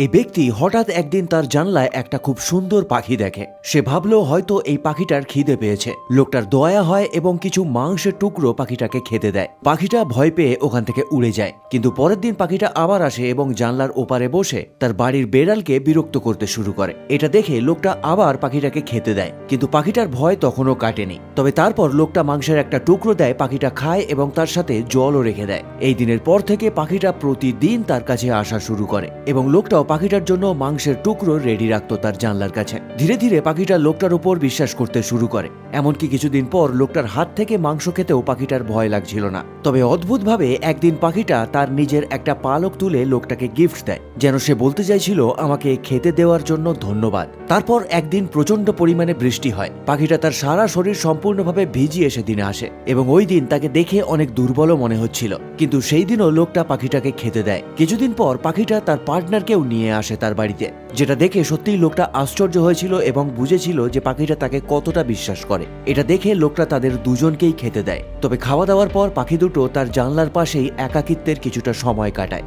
এই ব্যক্তি হঠাৎ একদিন তার জানলায় একটা খুব সুন্দর পাখি দেখে। সে ভাবলো হয়তো এই পাখিটার খিদে পেয়েছে। লোকটার দয়া হয় এবং কিছু মাংসের টুকরো পাখিটাকে খেতে দেয়। পাখিটা ভয় পেয়ে ওখান থেকে উড়ে যায়। কিন্তু পরের দিন পাখিটা আবার আসে এবং জানলার ওপারে বসে তার বাড়ির বেড়ালকে বিরক্ত করতে শুরু করে। এটা দেখে লোকটা আবার পাখিটাকে খেতে দেয়, কিন্তু পাখিটার ভয় তখনও কাটেনি। তবে তারপর লোকটা মাংসের একটা টুকরো দেয়, পাখিটা খায় এবং তার সাথে জলও রেখে দেয়। এই দিনের পর থেকে পাখিটা প্রতিদিন তার কাছে আসা শুরু করে এবং লোকটাও পাখিটার জন্য মাংসের টুকরো রেডি রাখতো তার জানলার কাছে। ধীরে ধীরে পাখিটা লোকটার উপর বিশ্বাস করতে শুরু করে। এমনকি কিছুদিন পর লোকটার হাত থেকে মাংস খেতেও পাখিটার ভয় লাগছিল না। তবে অদ্ভুতভাবে একদিন পাখিটা তার নিজের একটা পালক তুলে লোকটাকে গিফট দেয়, যেন সে বলতে চাইছিল আমাকে খেতে দেওয়ার জন্য ধন্যবাদ। তারপর একদিন প্রচন্ড পরিমাণে বৃষ্টি হয়। পাখিটা তার সারা শরীর সম্পূর্ণভাবে ভিজিয়ে সেদিনে আসে এবং ওই দিন তাকে দেখে অনেক দুর্বলও মনে হচ্ছিল। কিন্তু সেই দিনও লোকটা পাখিটাকে খেতে দেয়। কিছুদিন পর পাখিটা তার পার্টনারকেও নিয়ে আসে তার বাড়িতে, যেটা দেখে সত্যিই লোকটা আশ্চর্য হয়েছিল এবং বুঝেছিল যে পাখিটা তাকে কতটা বিশ্বাস করে। এটা দেখে লোকটা তাদের দুজনকেই খেতে দেয়। তবে খাওয়া দাওয়ার পর পাখি দুটো তার জানলার পাশেই একাকিত্বের কিছুটা সময় কাটায়।